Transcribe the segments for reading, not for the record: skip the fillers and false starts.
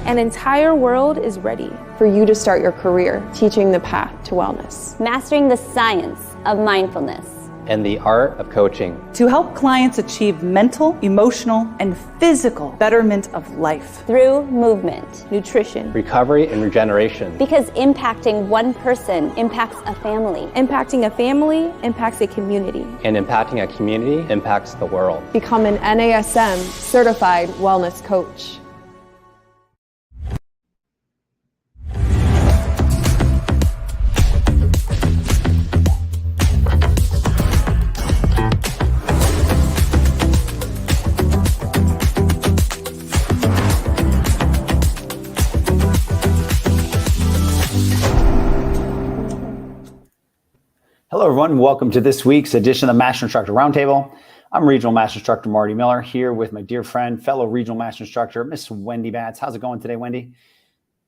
An entire world is ready for you to start your career teaching the path to wellness. Mastering the science of mindfulness. And the art of coaching. To help clients achieve mental, emotional, and physical betterment of life. Through movement, nutrition, recovery, and regeneration. Because impacting one person impacts a family. Impacting a family impacts a community. And impacting a community impacts the world. Become an NASM certified wellness coach. Hello, everyone. Welcome to this week's edition of the Master Instructor Roundtable. I'm Regional Master Instructor Marty Miller here with my dear friend, fellow Regional Master Instructor, Miss Wendy Batts. How's it going today, Wendy?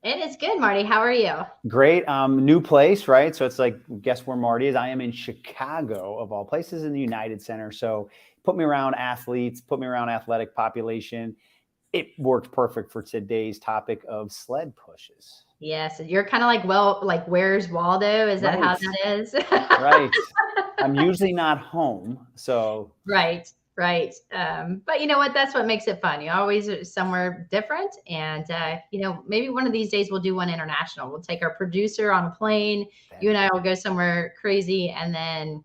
It is good, Marty. How are you? Great. New place, right? So it's like, guess where Marty is? I am in Chicago, of all places, in the United Center. So put me around athletes, put me around athletic population. It worked perfect for today's topic of sled pushes. Yes, you're kind of like, well, like, where's Waldo? Is that how that is? Right. I'm usually not home, so. Right. But you know what? That's what makes it fun. You always are somewhere different. And, maybe one of these days we'll do one international. We'll take our producer on a plane. You and I will go somewhere crazy and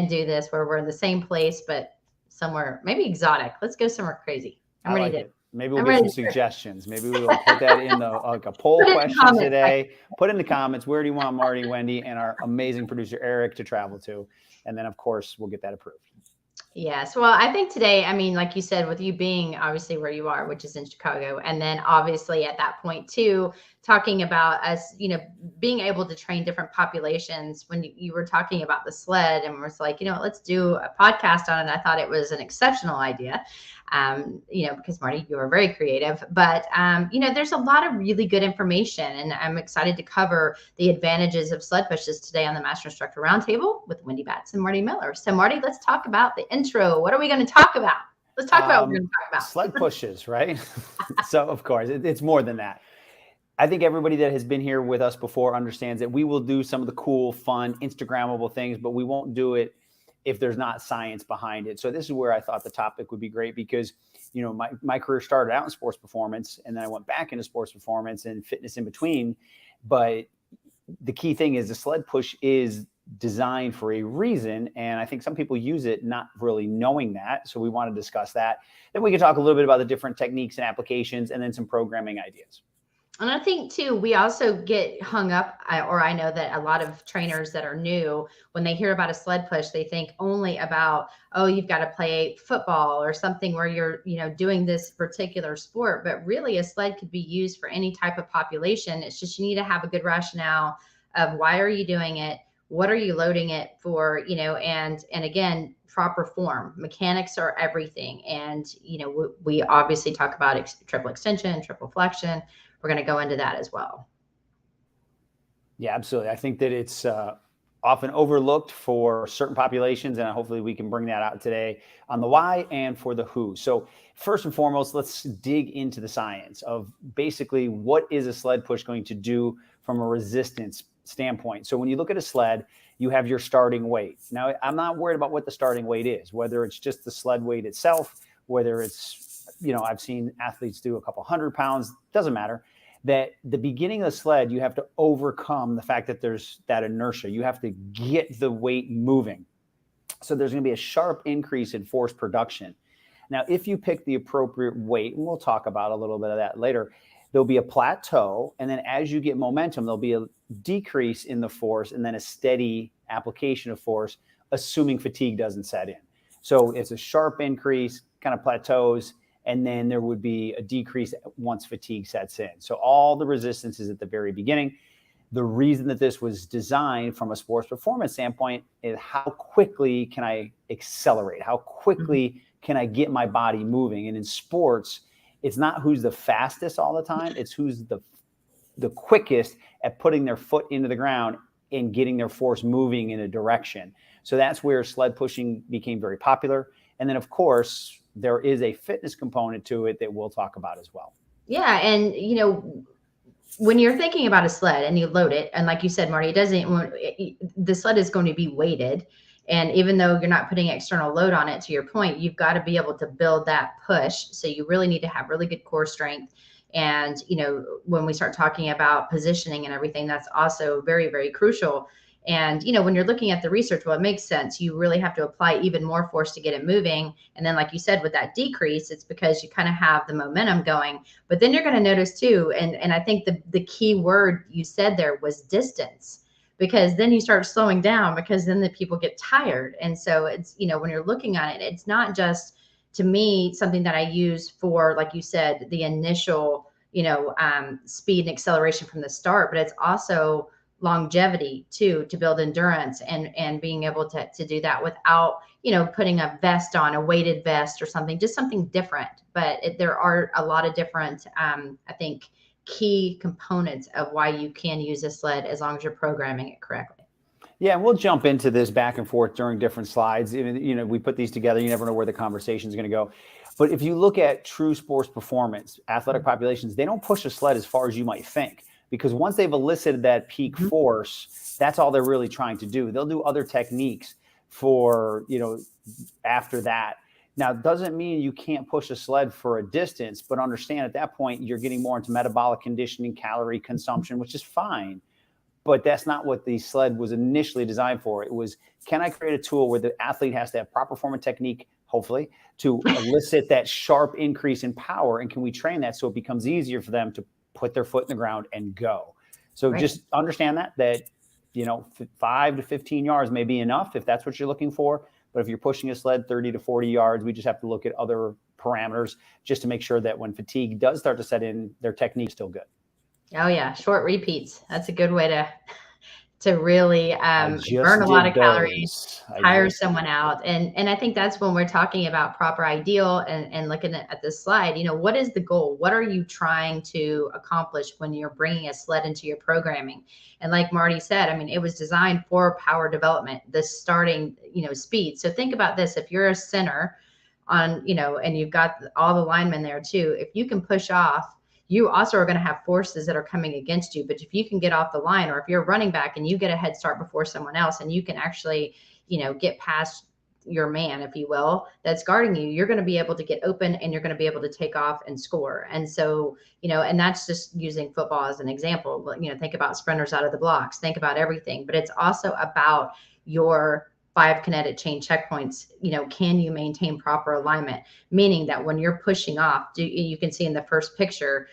do this where we're in the same place, but somewhere maybe exotic. Let's go somewhere crazy. I'm ready to. Maybe we'll get some suggestions. Maybe we'll put that in a poll question today. Put in the comments, where do you want Marty, Wendy, and our amazing producer, Eric, to travel to? And then, of course, we'll get that approved. Yes. Well, I think today, like you said, with you being obviously where you are, which is in Chicago, and then obviously at that point too, talking about us, being able to train different populations. When you were talking about the sled and was like, let's do a podcast on it. I thought it was an exceptional idea. Because Marty, you are very creative, but, there's a lot of really good information, and I'm excited to cover the advantages of sled pushes today on the Master Instructor Roundtable with Wendy Batts and Marty Miller. So Marty, let's talk about the intro. What are we going to talk about? Let's talk about what we're going to talk about. Sled pushes, right? So of course it's more than that. I think everybody that has been here with us before understands that we will do some of the cool, fun, Instagrammable things, but we won't do it if there's not science behind it. So this is where I thought the topic would be great because, my career started out in sports performance, and then I went back into sports performance and fitness in between. But the key thing is the sled push is designed for a reason. And I think some people use it not really knowing that. So we want to discuss that. Then we can talk a little bit about the different techniques and applications, and then some programming ideas. And I think too, we also get hung up, or I know that a lot of trainers that are new, when they hear about a sled push, they think only about, oh, you've got to play football or something where you're, doing this particular sport. But really a sled could be used for any type of population. It's just, you need to have a good rationale of why are you doing it? What are you loading it for? And again, proper form. Mechanics are everything. And, we obviously talk about triple extension, triple flexion. We're going to go into that as well. Yeah, absolutely. I think that it's often overlooked for certain populations, and hopefully we can bring that out today on the why and for the who. So first and foremost, let's dig into the science of basically what is a sled push going to do from a resistance standpoint. So when you look at a sled, you have your starting weight. Now, I'm not worried about what the starting weight is, whether it's just the sled weight itself, whether it's, I've seen athletes do a couple 100 pounds, doesn't matter. That the beginning of the sled, you have to overcome the fact that there's that inertia. You have to get the weight moving. So there's going to be a sharp increase in force production. Now, if you pick the appropriate weight, and we'll talk about a little bit of that later, there'll be a plateau. And then as you get momentum, there'll be a decrease in the force and then a steady application of force, assuming fatigue doesn't set in. So it's a sharp increase, kind of plateaus, and then there would be a decrease once fatigue sets in. So all the resistance is at the very beginning. The reason that this was designed from a sports performance standpoint is how quickly can I accelerate? How quickly can I get my body moving? And in sports, it's not who's the fastest all the time. It's who's the quickest at putting their foot into the ground and getting their force moving in a direction. So that's where sled pushing became very popular. And then, of course, there is a fitness component to it that we'll talk about as well. Yeah. And, when you're thinking about a sled and you load it, and like you said, Marty, the sled is going to be weighted. And even though you're not putting external load on it, to your point, you've got to be able to build that push. So you really need to have really good core strength. And, when we start talking about positioning and everything, that's also very, very crucial. And, when you're looking at the research, well, it makes sense. You really have to apply even more force to get it moving. And then, like you said, with that decrease, it's because you kind of have the momentum going. But then you're going to notice too, and I think the key word you said there was distance, because then you start slowing down, because then the people get tired. And so it's, when you're looking at it, it's not just, to me, something that I use for, like you said, the initial, speed and acceleration from the start, but it's also longevity too, to build endurance, and being able to do that without, putting a vest on, a weighted vest or something, just something different. But there are a lot of different, I think, key components of why you can use a sled as long as you're programming it correctly. Yeah, and we'll jump into this back and forth during different slides. We put these together. You never know where the conversation is going to go. But if you look at true sports performance, athletic populations, they don't push a sled as far as you might think, because once they've elicited that peak force, that's all they're really trying to do. They'll do other techniques for, after that. Now, it doesn't mean you can't push a sled for a distance, but understand at that point, you're getting more into metabolic conditioning, calorie consumption, which is fine. But that's not what the sled was initially designed for. It was, can I create a tool where the athlete has to have proper form and technique, hopefully, to elicit that sharp increase in power? And can we train that so it becomes easier for them to put their foot in the ground and go? So right. Just understand that 5 to 15 yards may be enough if that's what you're looking for. But if you're pushing a sled 30 to 40 yards, we just have to look at other parameters just to make sure that when fatigue does start to set in, their technique is still good. Oh yeah, short repeats. That's a good way to really burn a lot of calories, tire someone out. And I think that's when we're talking about proper ideal and looking at this slide, what is the goal? What are you trying to accomplish when you're bringing a sled into your programming? And like Marty said, it was designed for power development, the starting, speed. So think about this. If you're a center on, and you've got all the linemen there too, if you can push off, you also are going to have forces that are coming against you. But if you can get off the line, or if you're a running back and you get a head start before someone else, and you can actually, get past your man, if you will, that's guarding you, you're going to be able to get open, and you're going to be able to take off and score. And so, and that's just using football as an example. Think about sprinters out of the blocks, think about everything, but it's also about your 5 kinetic chain checkpoints. Can you maintain proper alignment? Meaning that when you're pushing off, you can see in the first picture,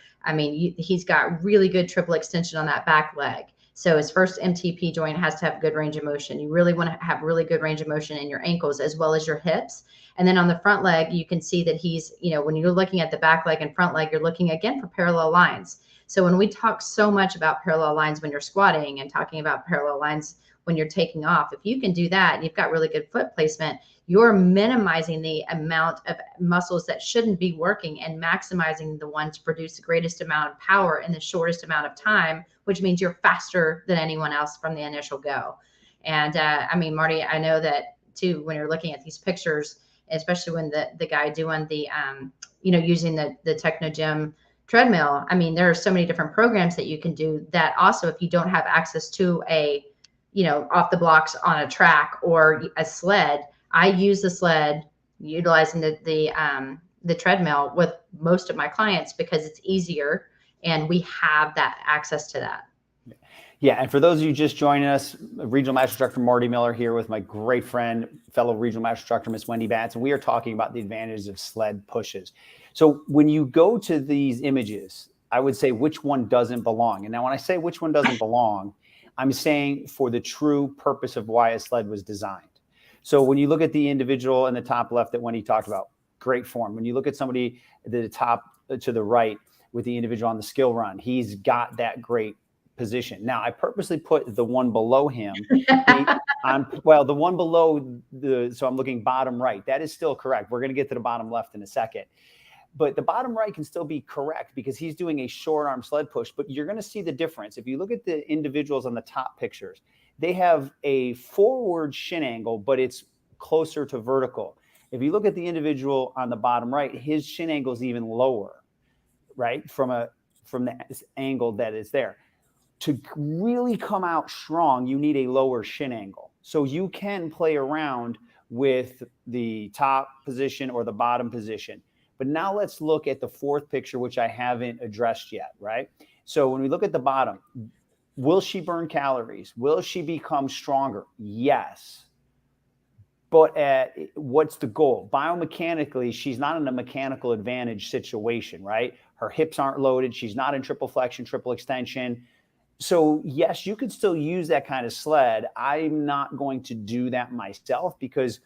he's got really good triple extension on that back leg. So his first MTP joint has to have good range of motion. You really want to have really good range of motion in your ankles as well as your hips. And then on the front leg, you can see that he's, when you're looking at the back leg and front leg, you're looking again for parallel lines. So when we talk so much about parallel lines when you're squatting, and talking about parallel lines when you're taking off, if you can do that and you've got really good foot placement, you're minimizing the amount of muscles that shouldn't be working and maximizing the ones to produce the greatest amount of power in the shortest amount of time, which means you're faster than anyone else from the initial go. And Marty, I know that too, when you're looking at these pictures, especially when the guy doing the, using the Technogym treadmill, there are so many different programs that you can do that. Also, if you don't have access to a off the blocks on a track or a sled, I use the sled utilizing the treadmill with most of my clients because it's easier and we have that access to that. Yeah. And for those of you just joining us, Regional Master Instructor Marty Miller here with my great friend, fellow Regional Master Instructor, Miss Wendy Batts, and we are talking about the advantages of sled pushes. So when you go to these images, I would say which one doesn't belong. And now when I say which one doesn't belong, I'm saying for the true purpose of why a sled was designed. So when you look at the individual in the top left that Wendy talked about, great form. When you look at somebody at the top to the right with the individual on the skill run, he's got that great position. Now, I purposely put the one below him. The one below so I'm looking bottom right. That is still correct. We're going to get to the bottom left in a second. But the bottom right can still be correct because he's doing a short arm sled push. But you're going to see the difference. If you look at the individuals on the top pictures, they have a forward shin angle, but it's closer to vertical. If you look at the individual on the bottom right, his shin angle is even lower. right? From the angle that is there. To really come out strong, you need a lower shin angle. So you can play around with the top position or the bottom position. But now let's look at the fourth picture, which I haven't addressed yet, right? So when we look at the bottom, will she burn calories? Will she become stronger? Yes. But what's the goal? Biomechanically, she's not in a mechanical advantage situation, right? Her hips aren't loaded. She's not in triple flexion, triple extension. So yes, you could still use that kind of sled. I'm not going to do that myself because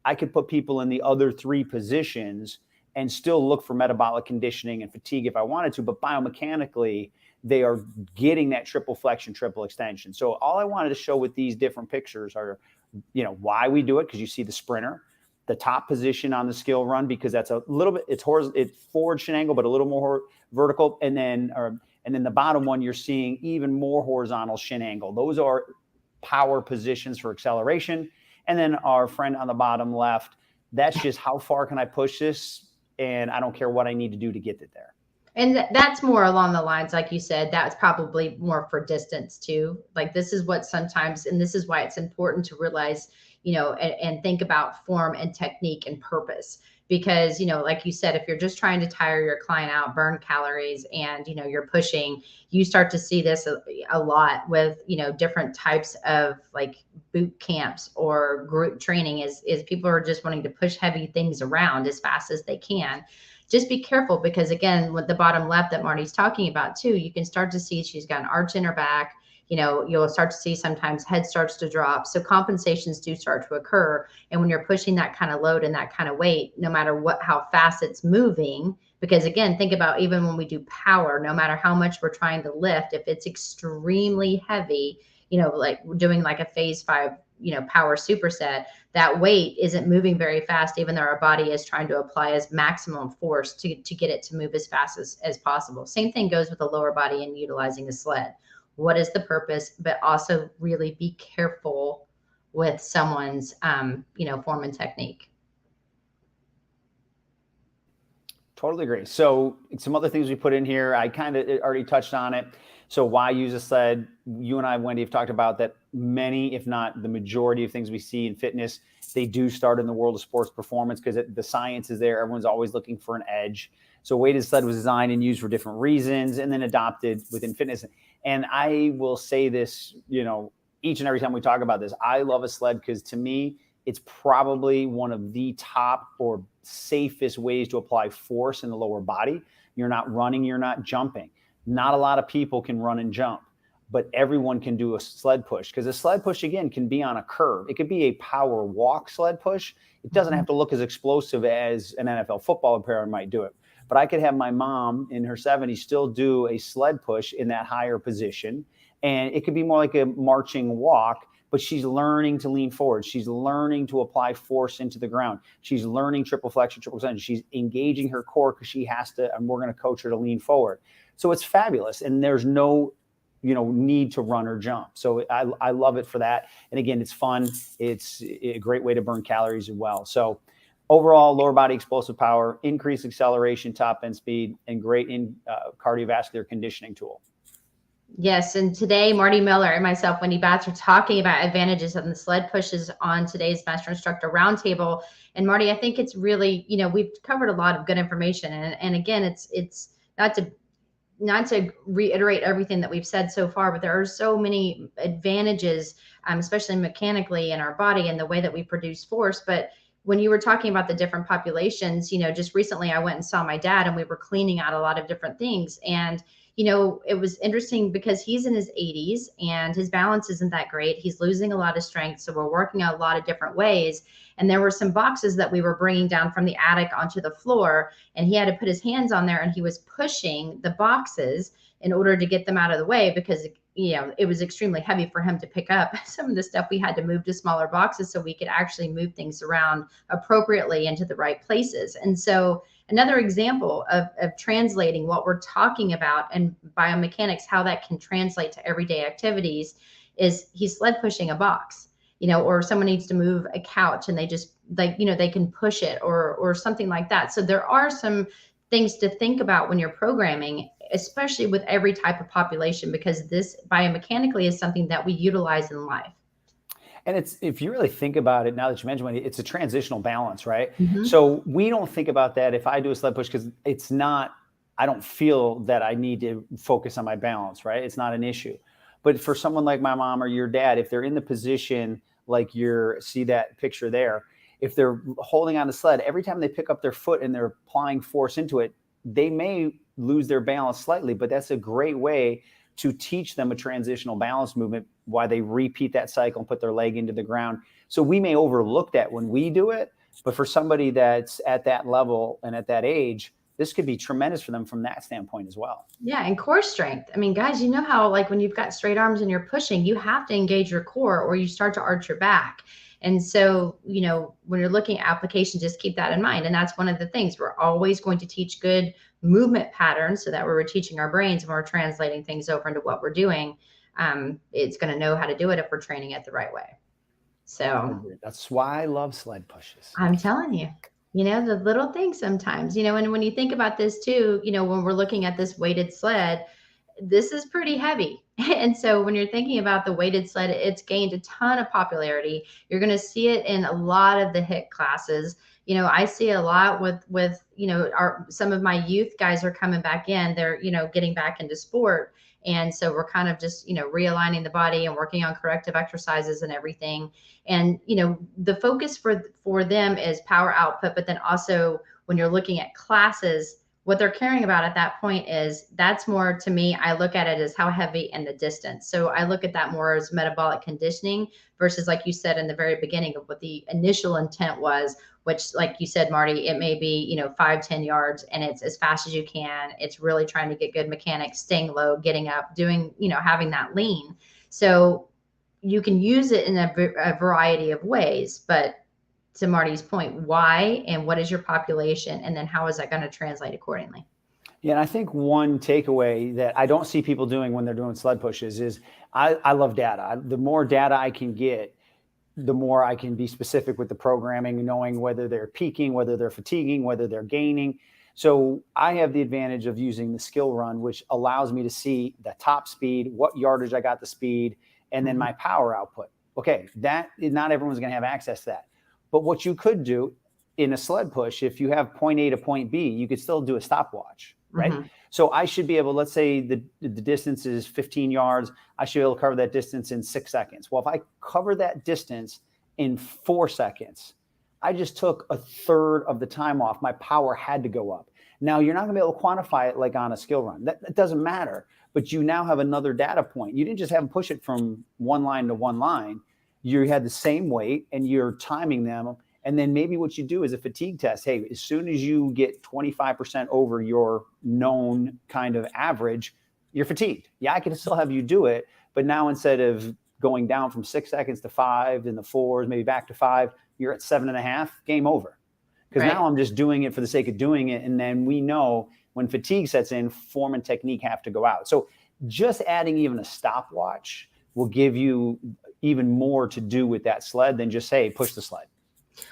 I could put people in the other three positions and still look for metabolic conditioning and fatigue if I wanted to. But biomechanically, they are getting that triple flexion, triple extension. So all I wanted to show with these different pictures are, why we do it, because you see the sprinter, the top position on the skill run, because that's a little bit, it's forward shin angle, but a little more vertical. And then the bottom one, you're seeing even more horizontal shin angle. Those are power positions for acceleration. And then our friend on the bottom left, that's just how far can I push this? And I don't care what I need to do to get it there. And that's more along the lines, like you said, that's probably more for distance too. Like this is what sometimes, and this is why it's important to realize, and think about form and technique and purpose. Because, like you said, if you're just trying to tire your client out, burn calories, and, you're pushing, you start to see this a lot with, different types of like boot camps or group training is people are just wanting to push heavy things around as fast as they can. Just be careful because, again, with the bottom left that Marty's talking about too, you can start to see she's got an arch in her back. You'll start to see sometimes head starts to drop. So compensations do start to occur. And when you're pushing that kind of load and that kind of weight, no matter how fast it's moving, because again, think about even when we do power, no matter how much we're trying to lift, if it's extremely heavy, like we're doing like a phase 5, power superset, that weight isn't moving very fast, even though our body is trying to apply as maximum force to get it to move as fast as possible. Same thing goes with the lower body and utilizing a sled. What is the purpose? But also really be careful with someone's, form and technique. Totally agree. So some other things we put in here, I kind of already touched on it. So why use a sled? You and I, Wendy, have talked about that many, if not the majority of things we see in fitness, they do start in the world of sports performance because the science is there. Everyone's always looking for an edge. So weighted sled was designed and used for different reasons and then adopted within fitness. And I will say this, each and every time we talk about this, I love a sled because to me, it's probably one of the top or safest ways to apply force in the lower body. You're not running, you're not jumping. Not a lot of people can run and jump, but everyone can do a sled push because a sled push, again, can be on a curve. It could be a power walk sled push. It doesn't have to look as explosive as an NFL football player might do it. But I could have my mom in her 70s still do a sled push in that higher position. And it could be more like a marching walk, but she's learning to lean forward. She's learning to apply force into the ground. She's learning triple flexion, triple extension. She's engaging her core because she has to, and we're going to coach her to lean forward. So it's fabulous. And there's no, need to run or jump. So I love it for that. And again, it's fun. It's a great way to burn calories as well. So overall, lower body explosive power, increased acceleration, top end speed, and great cardiovascular conditioning tool. Yes, and today Marty Miller and myself, Wendy Batts, are talking about advantages of the sled pushes on today's Master Instructor Roundtable. And Marty, I think it's really, we've covered a lot of good information. And again, it's not to reiterate everything that we've said so far, but there are so many advantages, especially mechanically in our body and the way that we produce force. But when you were talking about the different populations, just recently I went and saw my dad and we were cleaning out a lot of different things. And it was interesting because he's in his 80s and his balance isn't that great. He's losing a lot of strength. So we're working out a lot of different ways. And there were some boxes that we were bringing down from the attic onto the floor. And he had to put his hands on there and he was pushing the boxes in order to get them out of the way because, it was extremely heavy for him to pick up. Some of the stuff we had to move to smaller boxes so we could actually move things around appropriately into the right places. And so another example of translating what we're talking about and biomechanics, how that can translate to everyday activities is he's sled pushing a box, or someone needs to move a couch and they just they can push it or something like that. So there are some things to think about when you're programming, especially with every type of population, because this biomechanically is something that we utilize in life. And it's, if you really think about it, now that you mentioned Wendy, it's a transitional balance, right? Mm-hmm. So we don't think about that if I do a sled push, because it's not, I don't feel that I need to focus on my balance, right? It's not an issue. But for someone like my mom or your dad, if they're in the position like see that picture there, if they're holding on the sled, every time they pick up their foot and they're applying force into it, they may lose their balance slightly, but that's a great way to teach them a transitional balance movement while they repeat that cycle and put their leg into the ground. So we may overlook that when we do it, but for somebody that's at that level and at that age, this could be tremendous for them from that standpoint as well. Yeah, and core strength. I mean, guys, you know how like when you've got straight arms and you're pushing, you have to engage your core or you start to arch your back. And so, you know, when you're looking at application, just keep that in mind. And that's one of the things. We're always going to teach good movement patterns so that we're teaching our brains and we're translating things over into what we're doing. It's going to know how to do it if we're training it the right way. So that's why I love sled pushes. I'm telling you, you know, the little things sometimes, you know, and when you think about this too, you know, when we're looking at this weighted sled, this is pretty heavy. And so when you're thinking about the weighted sled, it's gained a ton of popularity. You're going to see it in a lot of the HIIT classes. You know, I see a lot with, you know, some of my youth guys are coming back in, they're, you know, getting back into sport. And so we're kind of just, you know, realigning the body and working on corrective exercises and everything. And, you know, the focus for them is power output, but then also when you're looking at classes, what they're caring about at that point is that's more, to me, I look at it as how heavy and the distance. So I look at that more as metabolic conditioning versus, like you said in the very beginning, of what the initial intent was, which, like you said, Marty, it may be, you know, 5-10 yards and it's as fast as you can. It's really trying to get good mechanics, staying low, getting up, doing, you know, having that lean. So you can use it in a variety of ways, but to Marty's point, why and what is your population? And then how is that going to translate accordingly? Yeah, and I think one takeaway that I don't see people doing when they're doing sled pushes is I love data. The more data I can get, the more I can be specific with the programming, knowing whether they're peaking, whether they're fatiguing, whether they're gaining. So I have the advantage of using the skill run, which allows me to see the top speed, what yardage I got the speed, and then my power output. Okay, that not everyone's going to have access to that. But what you could do in a sled push, if you have point A to point B, you could still do a stopwatch, right? Mm-hmm. So I should be able, let's say the distance is 15 yards. I should be able to cover that distance in 6 seconds. Well, if I cover that distance in 4 seconds, I just took a third of the time off. My power had to go up. Now, you're not going to be able to quantify it like on a skill run. That doesn't matter. But you now have another data point. You didn't just have them push it from one line to one line. You had the same weight and you're timing them. And then maybe what you do is a fatigue test. Hey, as soon as you get 25% over your known kind of average, you're fatigued. Yeah, I can still have you do it. But now instead of going down from 6 seconds to 5, in the 4s, maybe back to 5, you're at 7.5, game over. Because now I'm just doing it for the sake of doing it. And then we know when fatigue sets in, form and technique have to go out. So just adding even a stopwatch will give you even more to do with that sled than just say, push the sled.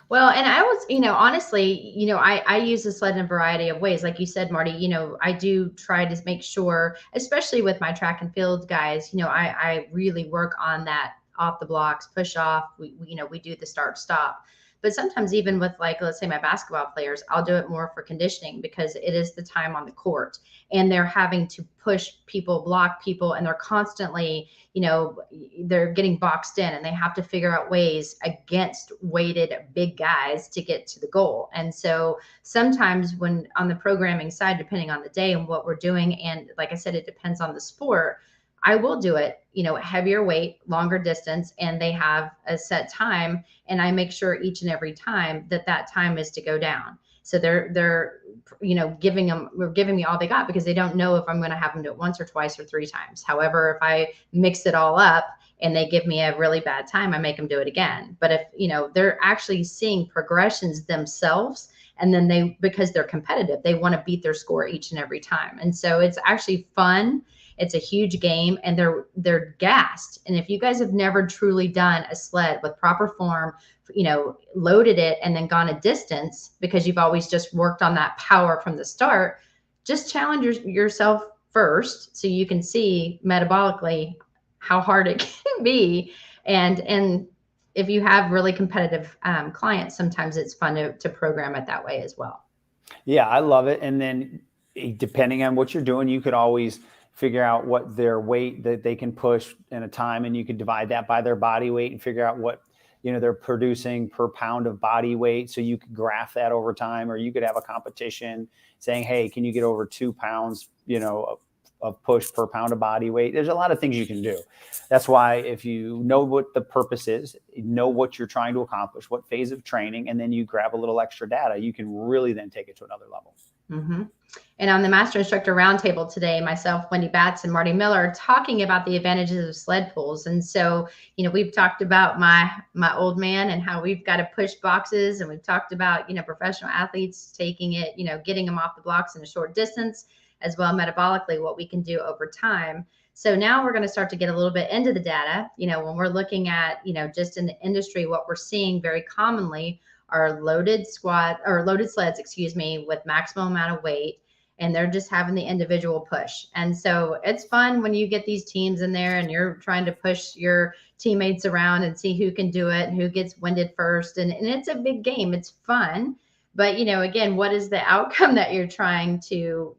Well, and I was, you know, honestly, you know, I use the sled in a variety of ways. Like you said, Marty, you know, I do try to make sure, especially with my track and field guys, you know, I really work on that off the blocks, push off. We you know, we do the start stop. But sometimes even with, like, let's say my basketball players, I'll do it more for conditioning because it is the time on the court and they're having to push people, block people, and they're constantly, you know, they're getting boxed in and they have to figure out ways against weighted big guys to get to the goal. And so sometimes when on the programming side, depending on the day and what we're doing, and like I said, it depends on the sport, I will do it, you know, heavier weight, longer distance, and they have a set time. And I make sure each and every time that time is to go down. So they're, you know, giving me all they got because they don't know if I'm going to have them do it once or twice or 3 times. However, if I mix it all up and they give me a really bad time, I make them do it again. But if, you know, they're actually seeing progressions themselves, and then because they're competitive, they want to beat their score each and every time. And so it's actually fun. It's a huge game, and they're gassed. And if you guys have never truly done a sled with proper form, loaded it and then gone a distance because you've always just worked on that power from the start, just challenge yourself first so you can see metabolically how hard it can be. And if you have really competitive clients, sometimes it's fun to program it that way as well. Yeah, I love it. And then depending on what you're doing, you could always figure out what their weight that they can push in a time, and you could divide that by their body weight and figure out what they're producing per pound of body weight. So you could graph that over time, or you could have a competition saying, hey, can you get over 2 pounds, of push per pound of body weight? There's a lot of things you can do. That's why if you know what the purpose is, know what you're trying to accomplish, what phase of training, and then you grab a little extra data, you can really then take it to another level. Mm-hmm. And on the Master Instructor Roundtable today, myself, Wendy Batts, and Marty Miller are talking about the advantages of sled pulls. And so, we've talked about my old man and how we've got to push boxes, and we've talked about, professional athletes taking it, getting them off the blocks in a short distance, as well metabolically, what we can do over time. So now we're going to start to get a little bit into the data. When we're looking at, just in the industry, what we're seeing very commonly are loaded sleds, with maximum amount of weight, and they're just having the individual push. And so it's fun when you get these teams in there and you're trying to push your teammates around and see who can do it and who gets winded first. And it's a big game. It's fun. But, again, what is the outcome that you're trying to,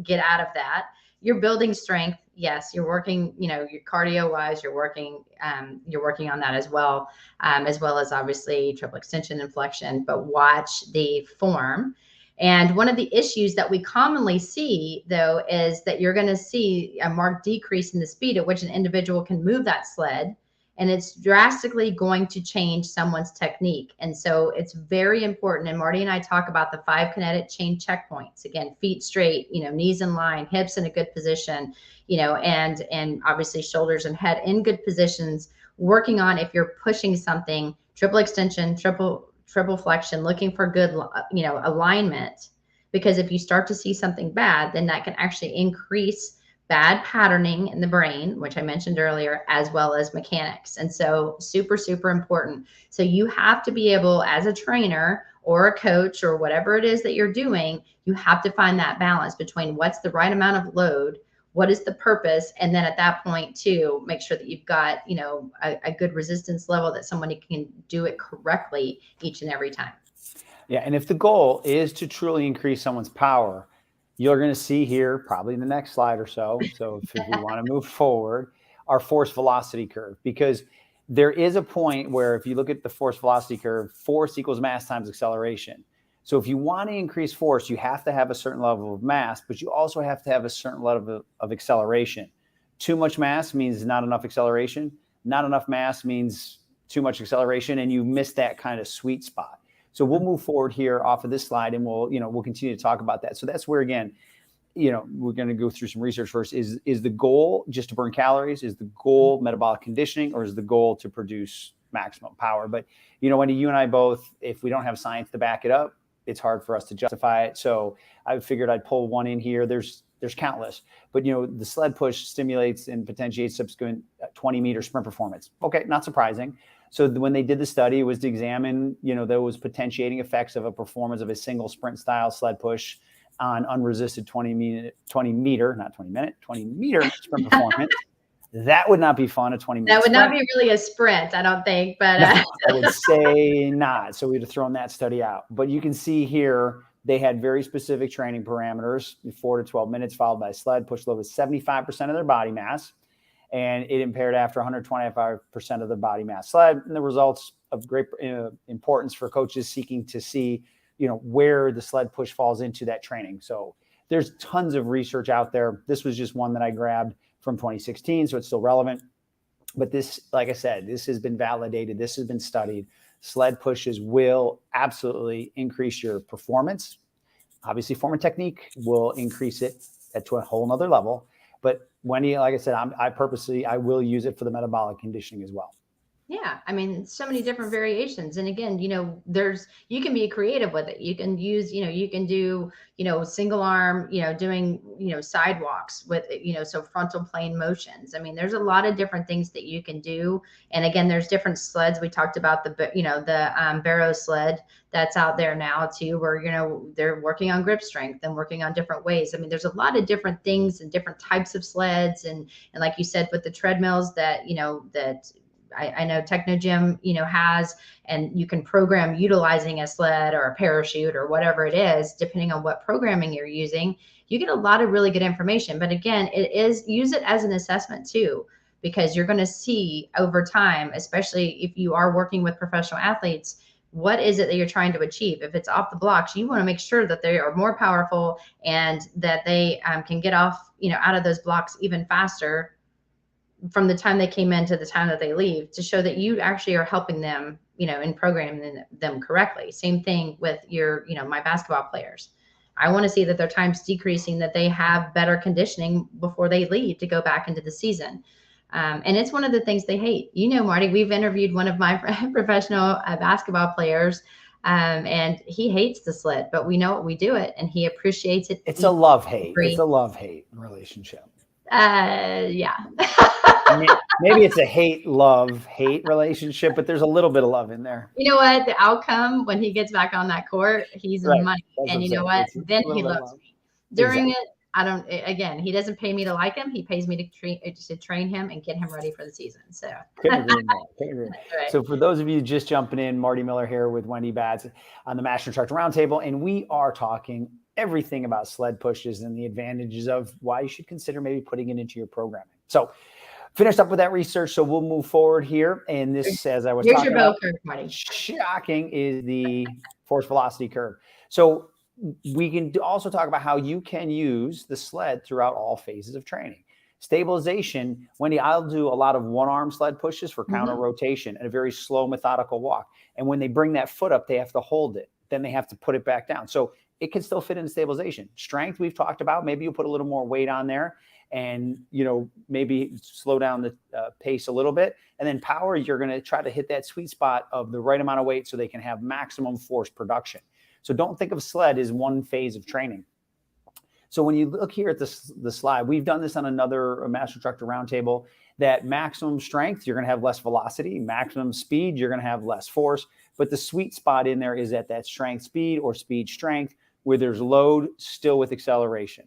get out of that? You're building strength. Yes, you're working, your cardio wise, you're working on that as well as obviously triple extension and flexion, but watch the form. And one of the issues that we commonly see, though, is that you're going to see a marked decrease in the speed at which an individual can move that sled. And it's drastically going to change someone's technique. And so it's very important. And Marty and I talk about the 5 kinetic chain checkpoints. Again, feet straight, knees in line, hips in a good position, and obviously shoulders and head in good positions, working on, if you're pushing something, triple extension, triple flexion, looking for good, alignment. Because if you start to see something bad, then that can actually increase bad patterning in the brain, which I mentioned earlier, as well as mechanics. And so super, super important. So you have to be able, as a trainer or a coach or whatever it is that you're doing, you have to find that balance between what's the right amount of load, what is the purpose, and then at that point too, make sure that you've got, a good resistance level that somebody can do it correctly each and every time. Yeah. And if the goal is to truly increase someone's power, you're going to see here, probably in the next slide or so. So if we want to move forward, our force velocity curve, because there is a point where if you look at the force velocity curve, force equals mass times acceleration. So if you want to increase force, you have to have a certain level of mass, but you also have to have a certain level of acceleration. Too much mass means not enough acceleration. Not enough mass means too much acceleration, and you miss that kind of sweet spot. So we'll move forward here off of this slide, and we'll continue to talk about that. So that's where, again, we're going to go through some research first. Is the goal just to burn calories? Is the goal metabolic conditioning, or is the goal to produce maximum power? But, Wendy, you and I both, if we don't have science to back it up, it's hard for us to justify it. So I figured I'd pull one in here. There's countless, but the sled push stimulates and potentiates subsequent 20-meter sprint performance. Okay, not surprising. So when they did the study, it was to examine, those potentiating effects of a performance of a single sprint style sled push on unresisted 20-meter sprint performance. That would not be fun, a 20-minute That would sprint. not be really a sprint, I don't think, but No, I would say not. So we'd have thrown that study out. But you can see here, they had very specific training parameters, 4 to 12 minutes, followed by a sled push load with 75% of their body mass. And it impaired after 125% of their body mass sled. And the results of great importance for coaches seeking to see, where the sled push falls into that training. So there's tons of research out there. This was just one that I grabbed from 2016, so it's still relevant. But this, like I said, this has been validated. This has been studied. Sled pushes will absolutely increase your performance. Obviously, form and technique will increase it to a whole nother level. But Wendy, like I said, I will use it for the metabolic conditioning as well. Yeah, I mean, so many different variations. And again, you can be creative with it. You can use, you can do, single arm, doing, sidewalks with, so frontal plane motions. I mean, there's a lot of different things that you can do. And again, there's different sleds. We talked about the Barrow sled that's out there now too, where, they're working on grip strength and working on different ways. I mean, there's a lot of different things and different types of sleds. And like you said, with the treadmills that, that I know Techno Gym, has, and you can program utilizing a sled or a parachute or whatever it is, depending on what programming you're using. You get a lot of really good information. But again, use it as an assessment too, because you're going to see over time, especially if you are working with professional athletes, what is it that you're trying to achieve? If it's off the blocks, you want to make sure that they are more powerful and that they can get off, out of those blocks even faster from the time they came in to the time that they leave, to show that you actually are helping them, in programming them correctly. Same thing with your, my basketball players. I want to see that their time's decreasing, that they have better conditioning before they leave to go back into the season. And it's one of the things they hate. Marty, we've interviewed one of my professional basketball players, and he hates the sled, but we know we do it and he appreciates it. It's a love-hate. It's a love-hate relationship. Yeah. Maybe it's a hate relationship, but there's a little bit of love in there. You know what? The outcome when he gets back on that court, he's in money. And you know what? Then he loves me. During it, he doesn't pay me to like him. He pays me to train him and get him ready for the season. So couldn't agree more. Right. So for those of you just jumping in, Marty Miller here with Wendy Batts on the Master Instructor Roundtable, and we are talking everything about sled pushes and the advantages of why you should consider maybe putting it into your programming. So finished up with that research. So we'll move forward here. And this, as I was Here's talking your bell about, curve, Marty. Shocking, is the force velocity curve. So we can also talk about how you can use the sled throughout all phases of training. Stabilization, Wendy, I'll do a lot of one-arm sled pushes for counter rotation and a very slow, methodical walk. And when they bring that foot up, they have to hold it. Then they have to put it back down. So it can still fit in stabilization. Strength, we've talked about. Maybe you put a little more weight on there and, maybe slow down the pace a little bit. And then power, you're going to try to hit that sweet spot of the right amount of weight so they can have maximum force production. So don't think of sled as one phase of training. So when you look here at the slide, we've done this on another Master Instructor Roundtable, that maximum strength, you're going to have less velocity. Maximum speed, you're going to have less force. But the sweet spot in there is at that strength speed or speed strength, where there's load still with acceleration.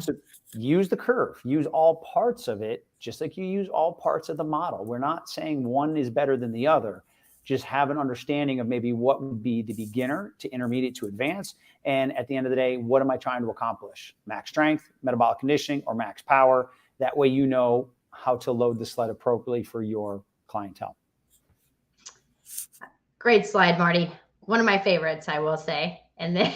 So use the curve, use all parts of it, just like you use all parts of the model. We're not saying one is better than the other. Just have an understanding of maybe what would be the beginner to intermediate to advanced. And at the end of the day, what am I trying to accomplish? Max strength, metabolic conditioning, or max power. That way you know how to load the sled appropriately for your clientele. Great slide, Marty. One of my favorites, I will say. And then,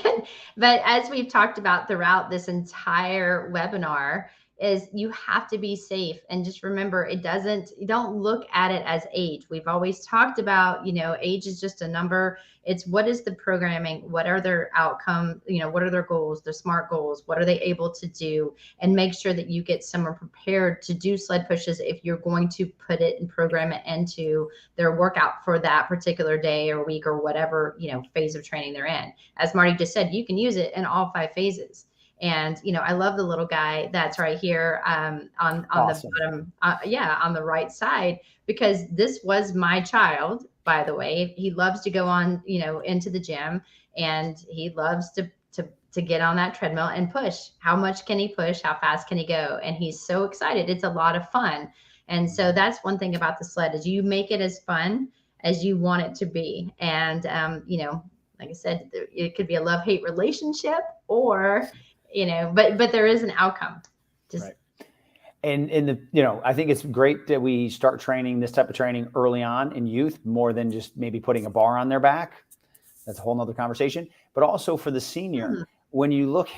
but as we've talked about throughout this entire webinar, is you have to be safe. And just remember, you don't look at it as age. We've always talked about, age is just a number. It's what is the programming? What are their outcome? What are their goals, their SMART goals? What are they able to do? And make sure that you get someone prepared to do sled pushes if you're going to put it and program it into their workout for that particular day or week or whatever, phase of training they're in. As Marty just said, you can use it in all 5 phases. And, I love the little guy that's right here on awesome. The bottom, on the right side, because this was my child, by the way. He loves to go on, into the gym, and he loves to get on that treadmill and push. How much can he push? How fast can he go? And he's so excited. It's a lot of fun. And so that's one thing about the sled, is you make it as fun as you want it to be. And, like I said, it could be a love-hate relationship, or but there is an outcome. Right. And I think it's great that we start training this type of training early on in youth, more than just maybe putting a bar on their back. That's a whole nother conversation. But also for the senior, when you look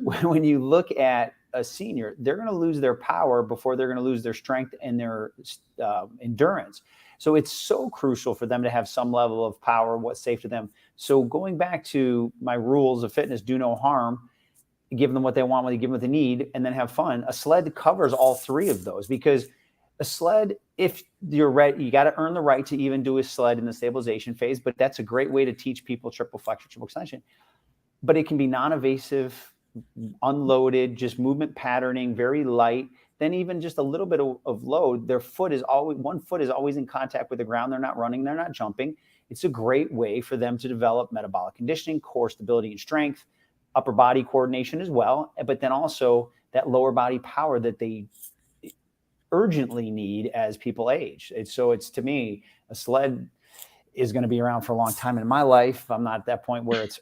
when you look at a senior, they're going to lose their power before they're going to lose their strength and their endurance. So it's so crucial for them to have some level of power, what's safe to them. So going back to my rules of fitness, do no harm, give them what they want, when you give them what they need, and then have fun. A sled covers all 3 of those, because a sled, if you're ready, you got to earn the right to even do a sled in the stabilization phase, but that's a great way to teach people triple flexion, triple extension. But it can be non-invasive, unloaded, just movement patterning, very light. Then even just a little bit of load, one foot is always in contact with the ground. They're not running, they're not jumping. It's a great way for them to develop metabolic conditioning, core stability and strength, upper body coordination as well, but then also that lower body power that they urgently need as people age. It's to me, a sled is going to be around for a long time in my life. I'm not at that point where it's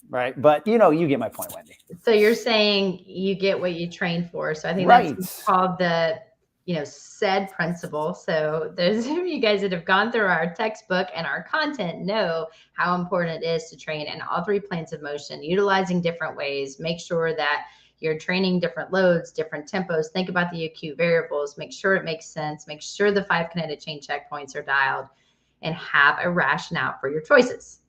right, but you get my point, Wendy. So you're saying you get what you train for. So I think Right. that's called the SAID principle. So those of you guys that have gone through our textbook and our content know how important it is to train in all three planes of motion, utilizing different ways. Make sure that you're training different loads, different tempos. Think about the acute variables. Make sure it makes sense. Make sure the 5 kinetic chain checkpoints are dialed, and have a rationale for your choices.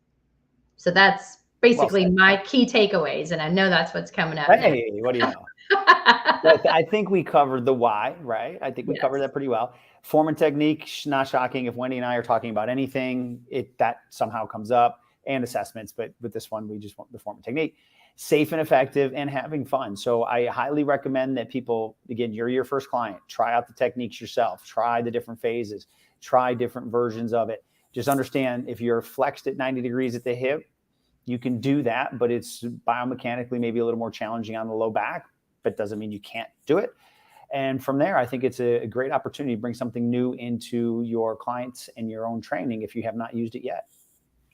So that's basically my key takeaways. And I know that's what's coming up. Hey, what do you know? I think we covered the why, right? I think we covered that pretty well. Form and technique, not shocking. If Wendy and I are talking about anything, that somehow comes up, and assessments. But with this one, we just want the form and technique. Safe and effective, and having fun. So I highly recommend that people, again, you're your first client, try out the techniques yourself, try the different phases, try different versions of it. Just understand, if you're flexed at 90 degrees at the hip, you can do that, but it's biomechanically maybe a little more challenging on the low back, but doesn't mean you can't do it. And from there, I think it's a great opportunity to bring something new into your clients and your own training if you have not used it yet.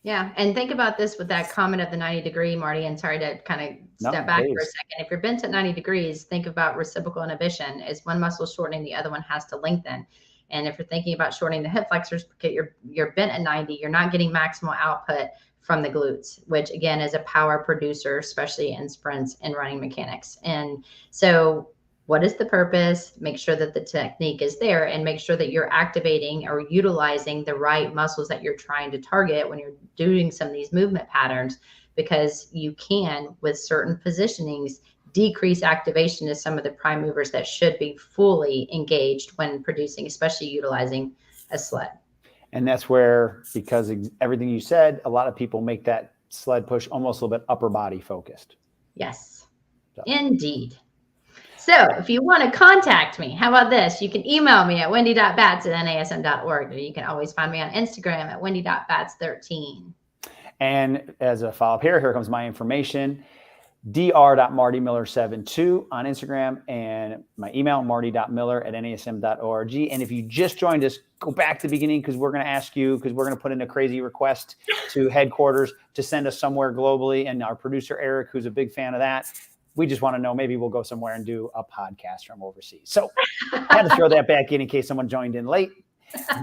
Yeah. And think about this with that comment of the 90 degree, Marty, and sorry to kind of step back for a second. If you're bent at 90 degrees, think about reciprocal inhibition. Is one muscle shortening, the other one has to lengthen. And if you're thinking about shortening the hip flexors, because you're bent at 90, you're not getting maximal output from the glutes, which again is a power producer, especially in sprints and running mechanics. And so what is the purpose? Make sure that the technique is there, and make sure that you're activating or utilizing the right muscles that you're trying to target when you're doing some of these movement patterns, because you can, with certain positionings, decrease activation to some of the prime movers that should be fully engaged when producing, especially utilizing a sled. And that's where, because everything you said, a lot of people make that sled push almost a little bit upper body focused. Yes, indeed. So if you want to contact me, how about this? You can email me at wendy.bats@nasm.org, or you can always find me on Instagram at wendy.bats13. And as a follow-up here comes my information. dr.martymiller72 on Instagram, and my email, marty.miller@nasm.org. And if you just joined us, go back to the beginning, because we're going to ask you, because we're going to put in a crazy request to headquarters to send us somewhere globally. And our producer, Eric, who's a big fan of that, we just want to know, maybe we'll go somewhere and do a podcast from overseas. So I had to throw that back in case someone joined in late.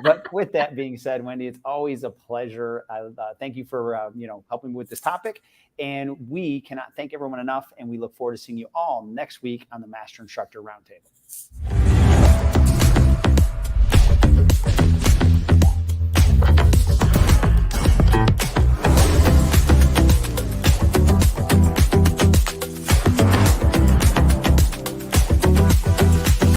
But with that being said, Wendy, it's always a pleasure. Thank you for helping me with this topic. And we cannot thank everyone enough. And we look forward to seeing you all next week on the Master Instructor Roundtable.